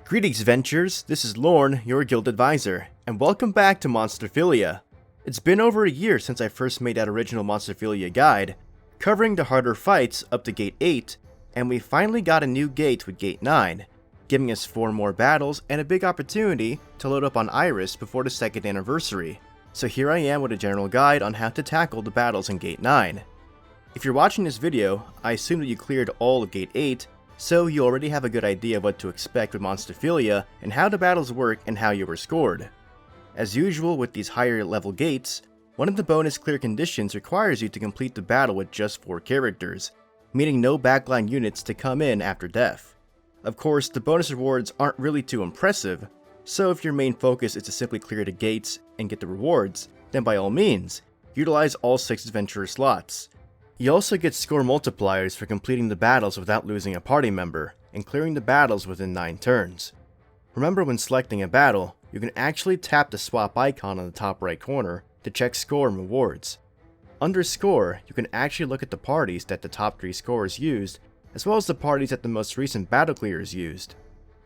Greetings, Ventures. This is Lorne, your guild advisor, and welcome back to Monsterphilia. It's been over a year since I first made that original Monsterphilia guide, covering the harder fights up to Gate 8, and we finally got a new gate with Gate 9, giving us 4 more battles and a big opportunity to load up on Iris before the 2nd anniversary. So here I am with a general guide on how to tackle the battles in Gate 9. If you're watching this video, I assume that you cleared all of Gate 8, so you already have a good idea of what to expect with Monsterphilia and how the battles work and how you were scored. As usual with these higher level gates, one of the bonus clear conditions requires you to complete the battle with just 4 characters, meaning no backline units to come in after death. Of course, the bonus rewards aren't really too impressive, so if your main focus is to simply clear the gates and get the rewards, then by all means, utilize all 6 adventurer slots. You also get score multipliers for completing the battles without losing a party member, and clearing the battles within 9 turns. Remember, when selecting a battle, you can actually tap the swap icon on the top right corner to check score and rewards. Under score, you can actually look at the parties that the top 3 scorers used, as well as the parties that the most recent battle clearers used.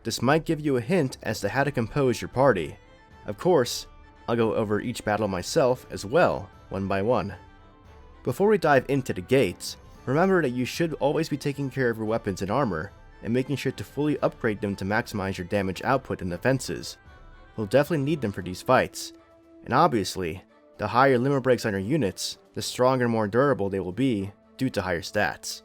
This might give you a hint as to how to compose your party. Of course, I'll go over each battle myself as well, one by one. Before we dive into the gates, remember that you should always be taking care of your weapons and armor, and making sure to fully upgrade them to maximize your damage output and defenses. You'll definitely need them for these fights, and obviously, the higher limit breaks on your units, the stronger and more durable they will be due to higher stats.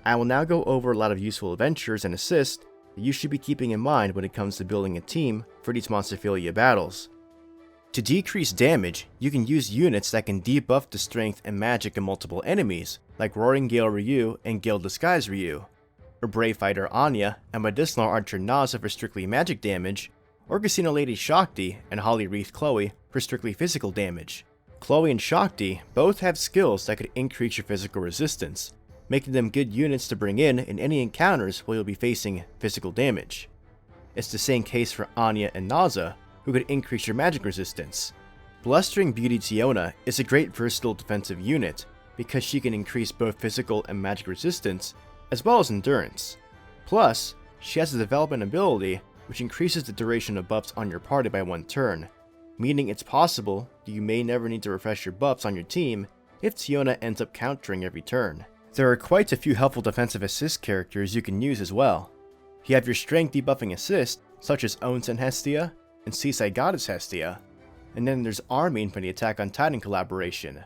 I will now go over a lot of useful adventures and assists that you should be keeping in mind when it comes to building a team for these Monsterphilia battles. To decrease damage, you can use units that can debuff the strength and magic of multiple enemies, like Roaring Gale Ryu and Gale Disguise Ryu, or Brave Fighter Anya and Medicinal Archer Naza for strictly magic damage, or Casino Lady Shakti and Holly Wreath Chloe for strictly physical damage. Chloe and Shakti both have skills that could increase your physical resistance, making them good units to bring in any encounters where you'll be facing physical damage. It's the same case for Anya and Naza, who could increase your magic resistance. Blustering Beauty Tiona is a great versatile defensive unit because she can increase both physical and magic resistance, as well as endurance. Plus, she has a development ability which increases the duration of buffs on your party by 1 turn, meaning it's possible that you may never need to refresh your buffs on your team if Tiona ends up countering every turn. There are quite a few helpful defensive assist characters you can use as well. You have your strength debuffing assist, such as Onsen Hestia and Seaside Goddess Hestia, and then there's Armin from the Attack on Titan collaboration.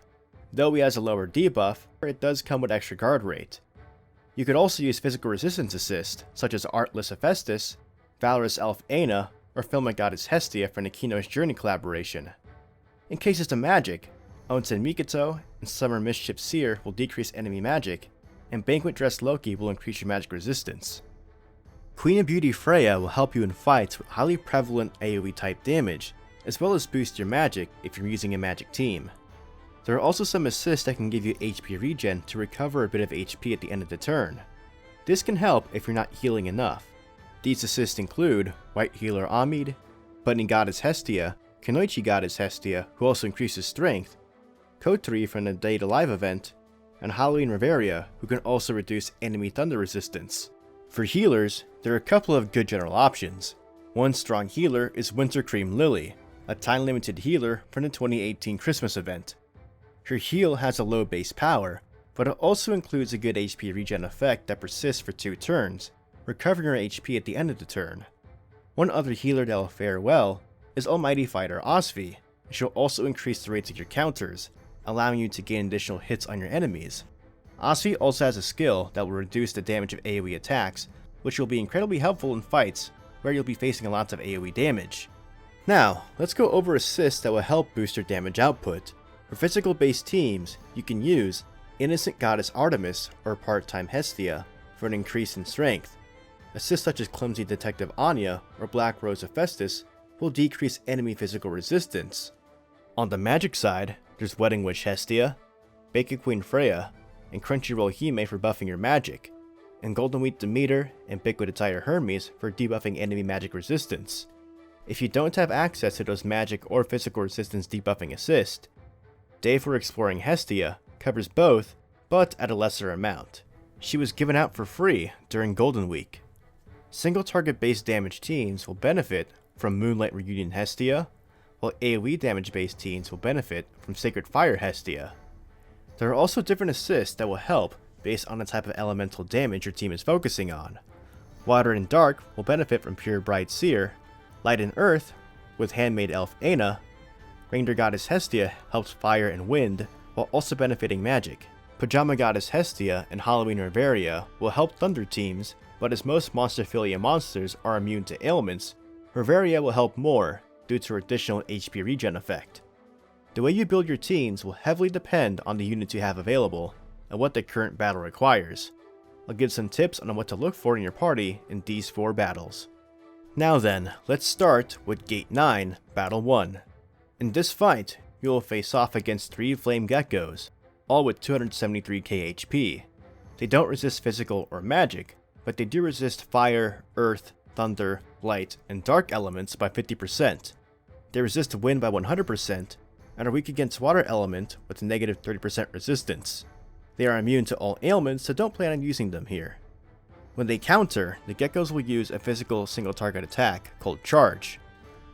Though he has a lower debuff, it does come with extra guard rate. You could also use physical resistance assist, such as Artless Hephaestus, Valorous Elf Aina, or Filmic Goddess Hestia from the Kino's Journey collaboration. In cases of magic, Onsen Mikoto and Summer Mischief Seer will decrease enemy magic, and Banquet Dress Loki will increase your magic resistance. Queen of Beauty Freya will help you in fights with highly prevalent AoE type damage, as well as boost your magic if you're using a magic team. There are also some assists that can give you HP regen to recover a bit of HP at the end of the turn. This can help if you're not healing enough. These assists include White Healer Amid, Bunny Goddess Hestia, Kanoichi Goddess Hestia, who also increases strength, Kotri from the Day to Live event, and Halloween Reveria, who can also reduce enemy thunder resistance. For healers, there are a couple of good general options. One strong healer is Winter Cream Lily, a time-limited healer from the 2018 Christmas event. Her heal has a low base power, but it also includes a good HP regen effect that persists for 2 turns, recovering her HP at the end of the turn. One other healer that will fare well is Almighty Fighter Osvi, and she'll also increase the rates of your counters, allowing you to gain additional hits on your enemies. Osvi also has a skill that will reduce the damage of AoE attacks, which will be incredibly helpful in fights where you'll be facing lots of AoE damage. Now, let's go over assists that will help boost your damage output. For physical based teams, you can use Innocent Goddess Artemis or Part-Time Hestia for an increase in strength. Assists such as Clumsy Detective Anya or Black Rose Hephaestus will decrease enemy physical resistance. On the magic side, there's Wedding Wish Hestia, Bacon Queen Freya, and Crunchyroll Hime for buffing your magic, and Golden Wheat Demeter and Bigwood Attire Hermes for debuffing enemy magic resistance. If you don't have access to those magic or physical resistance debuffing assist, Day for Exploring Hestia covers both, but at a lesser amount. She was given out for free during Golden Week. Single target based damage teams will benefit from Moonlight Reunion Hestia, while AoE damage based teams will benefit from Sacred Fire Hestia. There are also different assists that will help based on the type of elemental damage your team is focusing on. Water and Dark will benefit from Pure Bright Seer, Light and Earth with Handmaid Elf Aina, Ranger Goddess Hestia helps Fire and Wind while also benefiting magic. Pajama Goddess Hestia and Halloween Reveria will help Thunder teams, but as most Monsterphilia monsters are immune to ailments, Reveria will help more due to her additional HP regen effect. The way you build your teams will heavily depend on the units you have available and what the current battle requires. I'll give some tips on what to look for in your party in these 4 battles. Now then, let's start with Gate 9, Battle 1. In this fight, you will face off against 3 Flame Geckos, all with 273k HP. They don't resist physical or magic, but they do resist fire, earth, thunder, light, and dark elements by 50%. They resist wind by 100%, and are weak against water element with a negative 30% resistance. They are immune to all ailments, so don't plan on using them here. When they counter, the geckos will use a physical single target attack called Charge.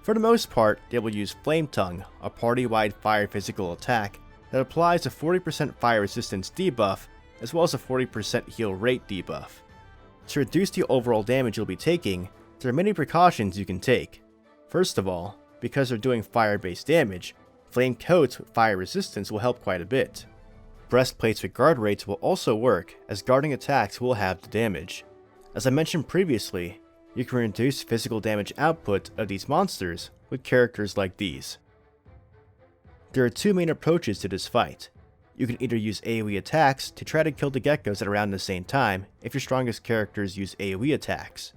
For the most part, they will use Flame Tongue, a party-wide fire physical attack that applies a 40% fire resistance debuff as well as a 40% heal rate debuff. To reduce the overall damage you'll be taking, there are many precautions you can take. First of all, because they're doing fire-based damage, Flame Coats with fire resistance will help quite a bit. Breastplates with guard rates will also work, as guarding attacks will have the damage. As I mentioned previously, you can reduce physical damage output of these monsters with characters like these. There are 2 main approaches to this fight. You can either use AoE attacks to try to kill the geckos at around the same time if your strongest characters use AoE attacks.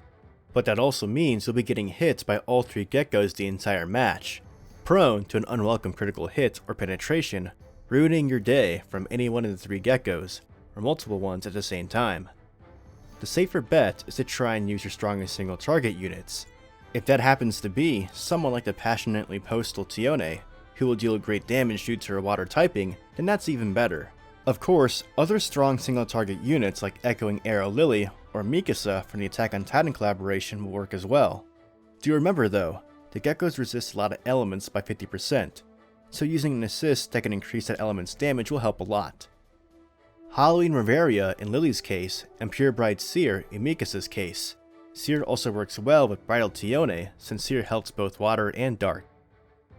But that also means you'll be getting hit by all 3 geckos the entire match, prone to an unwelcome critical hit or penetration, ruining your day from any one of the 3 geckos, or multiple ones at the same time. The safer bet is to try and use your strongest single target units. If that happens to be someone like the passionately postal Tione, who will deal great damage due to her water typing, then that's even better. Of course, other strong single target units like Echoing Arrow Lily or Mikasa from the Attack on Titan collaboration will work as well. Do remember though, the geckos resist a lot of elements by 50%, so using an assist that can increase that element's damage will help a lot. Halloween Reveria in Lily's case, and Pure Bright Seer in Mikasa's case. Seer also works well with Bridal Tione since Seer helps both water and dark.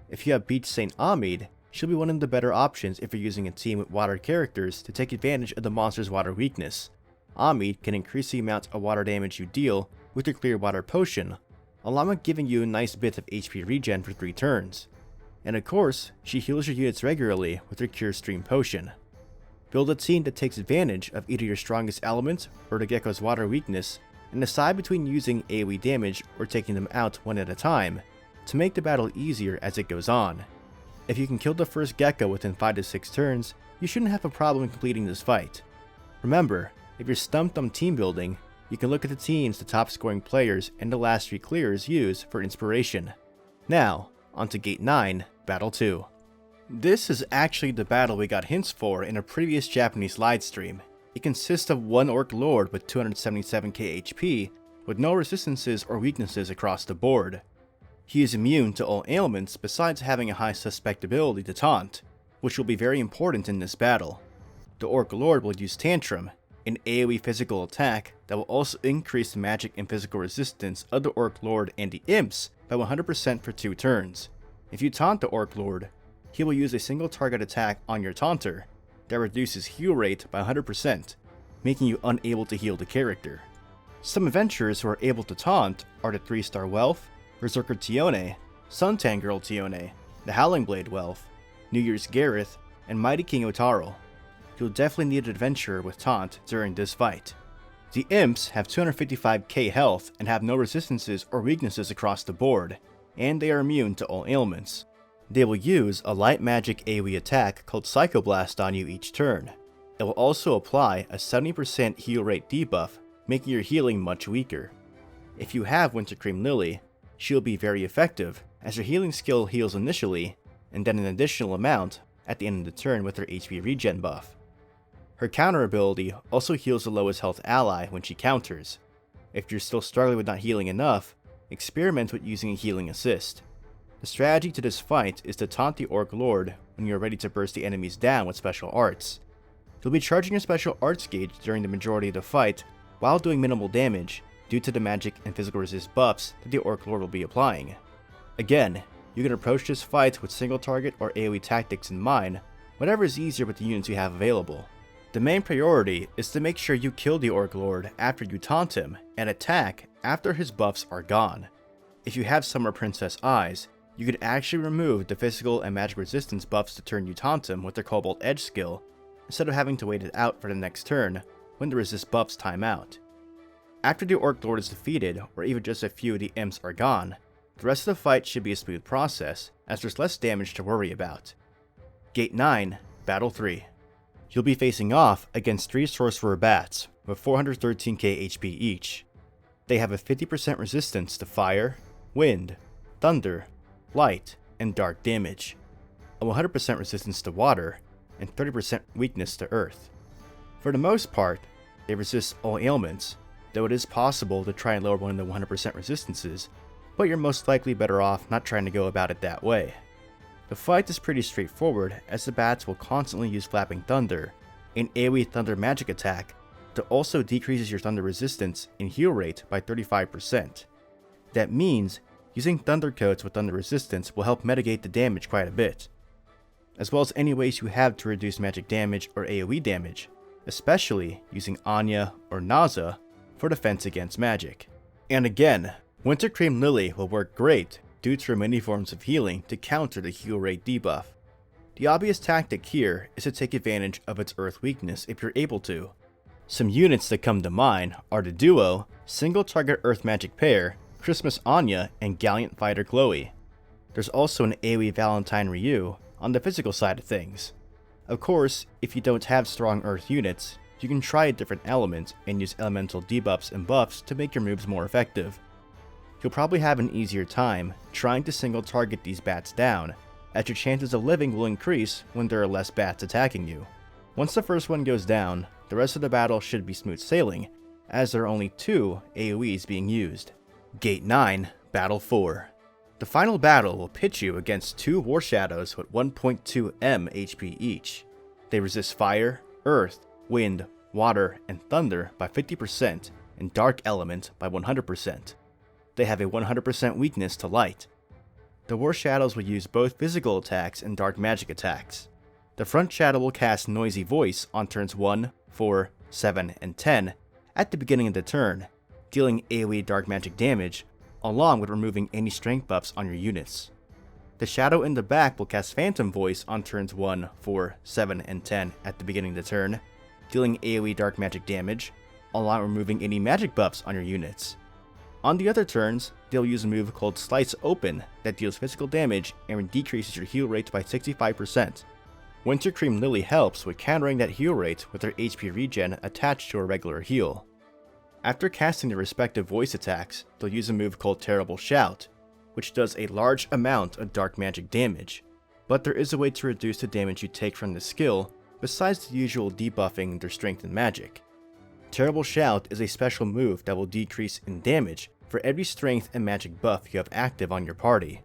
If you have Beach Saint Amid, she'll be one of the better options if you're using a team with water characters to take advantage of the monster's water weakness. Amid can increase the amount of water damage you deal with your Clear Water Potion, along with giving you a nice bit of HP regen for 3 turns. And of course, she heals your units regularly with her Cure Stream Potion. Build a team that takes advantage of either your strongest element or the gecko's water weakness, and decide between using AoE damage or taking them out one at a time, to make the battle easier as it goes on. If you can kill the first gecko within 5 to 6 turns, you shouldn't have a problem completing this fight. Remember, if you're stumped on team building, you can look at the teams the top scoring players and the last 3 clears use for inspiration. Now, onto Gate 9, Battle 2. This is actually the battle we got hints for in a previous Japanese livestream. It consists of one Orc Lord with 277k HP, with no resistances or weaknesses across the board. He is immune to all ailments besides having a high susceptibility to taunt, which will be very important in this battle. The Orc Lord will use Tantrum, an AoE physical attack that will also increase the magic and physical resistance of the Orc Lord and the Imps by 100% for 2 turns. If you taunt the Orc Lord, he will use a single target attack on your taunter that reduces heal rate by 100%, making you unable to heal the character. Some adventurers who are able to taunt are the 3-star Welf, Berserker Tione, Suntan Girl Tione, the Howling Blade Welf, New Year's Gareth, and Mighty King Otaro. You'll definitely need an adventurer with taunt during this fight. The Imps have 255k health and have no resistances or weaknesses across the board, and they are immune to all ailments. They will use a light magic AoE attack called Psycho Blast on you each turn. It will also apply a 70% heal rate debuff, making your healing much weaker. If you have Wintercream Lily, she will be very effective, as her healing skill heals initially, and then an additional amount at the end of the turn with her HP regen buff. Her counter ability also heals the lowest health ally when she counters. If you're still struggling with not healing enough, experiment with using a healing assist. The strategy to this fight is to taunt the Orc Lord when you're ready to burst the enemies down with special arts. You'll be charging your special arts gauge during the majority of the fight while doing minimal damage due to the magic and physical resist buffs that the Orc Lord will be applying. Again, you can approach this fight with single target or AoE tactics in mind, whatever is easier with the units you have available. The main priority is to make sure you kill the Orc Lord after you taunt him and attack after his buffs are gone. If you have Summer Princess Eyes, you can actually remove the physical and magic resistance buffs the turn you taunt him with their Cobalt Edge skill, instead of having to wait it out for the next turn when the resist buffs time out. After the Orc Lord is defeated, or even just a few of the imps are gone, the rest of the fight should be a smooth process, as there's less damage to worry about. Gate 9, Battle 3. You'll be facing off against 3 Sorcerer Bats with 413k HP each. They have a 50% resistance to fire, wind, thunder, light, and dark damage, a 100% resistance to water, and 30% weakness to earth. For the most part, they resist all ailments, though it is possible to try and lower one of the 100% resistances, but you're most likely better off not trying to go about it that way. The fight is pretty straightforward, as the bats will constantly use Flapping Thunder, an AoE thunder magic attack that also decreases your thunder resistance and heal rate by 35%. That means using Thunder Coats with thunder resistance will help mitigate the damage quite a bit, as well as any ways you have to reduce magic damage or AoE damage, especially using Anya or Naza for defense against magic. And again, Wintercream Lily will work great due to her many forms of healing to counter the heal rate debuff. The obvious tactic here is to take advantage of its earth weakness if you're able to. Some units that come to mind are the duo, single target earth magic pair, Christmas Anya and Gallant Fighter Chloe. There's also an AoE Valentine Ryu on the physical side of things. Of course, if you don't have strong earth units, you can try a different element and use elemental debuffs and buffs to make your moves more effective. You'll probably have an easier time trying to single target these bats down, as your chances of living will increase when there are less bats attacking you. Once the first one goes down, the rest of the battle should be smooth sailing, as there are only 2 AoEs being used. Gate 9, Battle 4. The final battle will pit you against 2 War Shadows with 1.2 M HP each. They resist fire, earth, wind, water, and thunder by 50%, and dark element by 100%. They have a 100% weakness to light. The War Shadows will use both physical attacks and dark magic attacks. The front shadow will cast Noisy Voice on turns 1, 4, 7, and 10 at the beginning of the turn, dealing AoE dark magic damage, along with removing any strength buffs on your units. The shadow in the back will cast Phantom Voice on turns 1, 4, 7, and 10 at the beginning of the turn, dealing AoE dark magic damage, along with removing any magic buffs on your units. On the other turns, they'll use a move called Slice Open that deals physical damage and decreases your heal rate by 65%. Wintercream Lily helps with countering that heal rate with her HP regen attached to a regular heal. After casting their respective voice attacks, they'll use a move called Terrible Shout, which does a large amount of dark magic damage, but there is a way to reduce the damage you take from this skill besides the usual debuffing their strength and magic. Terrible Shout is a special move that will decrease in damage for every strength and magic buff you have active on your party,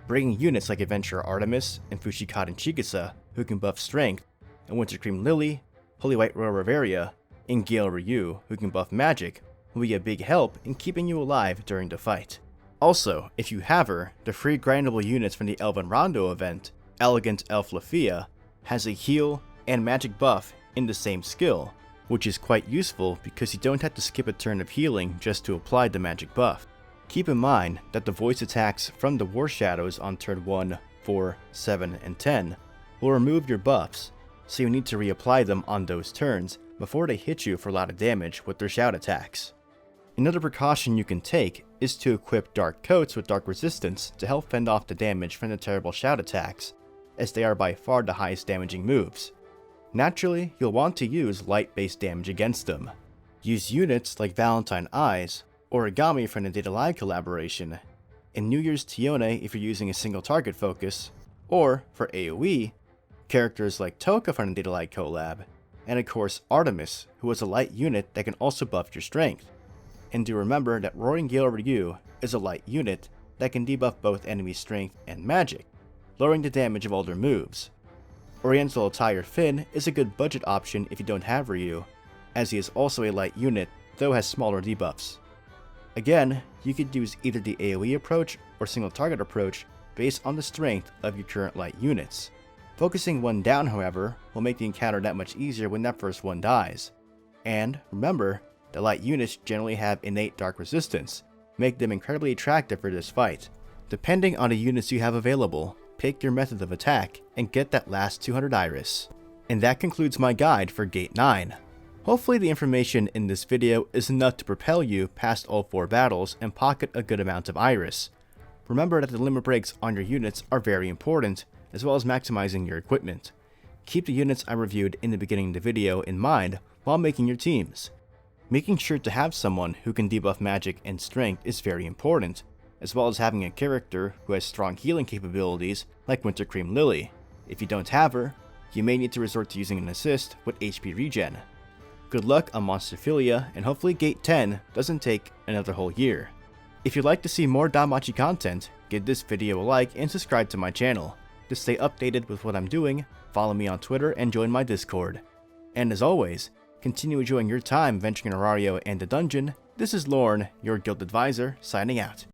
bringing units like Adventurer Artemis and Fushikaden Chikasa, who can buff strength, and Wintercream Lily, Holy White Royal Reveria, and Gale Ryu, who can buff magic, will be a big help in keeping you alive during the fight. Also, if you have her, the free grindable units from the Elven Rondo event, Elegant Elf Lafia, has a heal and magic buff in the same skill, which is quite useful because you don't have to skip a turn of healing just to apply the magic buff. Keep in mind that the voice attacks from the War Shadows on turn 1, 4, 7, and 10 will remove your buffs, so you need to reapply them on those turns before they hit you for a lot of damage with their shout attacks. Another precaution you can take is to equip Dark Coats with Dark Resistance to help fend off the damage from the terrible shout attacks, as they are by far the highest damaging moves. Naturally, you'll want to use light-based damage against them. Use units like Valentine Eyes, Origami from the Data Live collaboration, and New Year's Tione if you're using a single target focus, or, for AoE, characters like Toka from the Data Live collab, and of course Artemis, who is a light unit that can also buff your strength. And do remember that Roaring Gale Ryu is a light unit that can debuff both enemy strength and magic, lowering the damage of all their moves. Oriental Attire Finn is a good budget option if you don't have Ryu, as he is also a light unit, though has smaller debuffs. Again, you could use either the AoE approach or single target approach based on the strength of your current light units. Focusing one down, however, will make the encounter that much easier when that first one dies. And remember, the light units generally have innate dark resistance, make them incredibly attractive for this fight. Depending on the units you have available, pick your method of attack and get that last 200 Iris. And that concludes my guide for Gate 9. Hopefully the information in this video is enough to propel you past all 4 battles and pocket a good amount of Iris. Remember that the limit breaks on your units are very important, as well as maximizing your equipment. Keep the units I reviewed in the beginning of the video in mind while making your teams. Making sure to have someone who can debuff magic and strength is very important, as well as having a character who has strong healing capabilities like Wintercream Lily. If you don't have her, you may need to resort to using an assist with HP regen. Good luck on Monsterphilia, and hopefully Gate 10 doesn't take another whole year. If you'd like to see more danmachi content, give this video a like and subscribe to my channel. To stay updated with what I'm doing, follow me on Twitter and join my Discord. And as always, continue enjoying your time venturing in Aurario and the dungeon. This is Lorne, your guild advisor, signing out.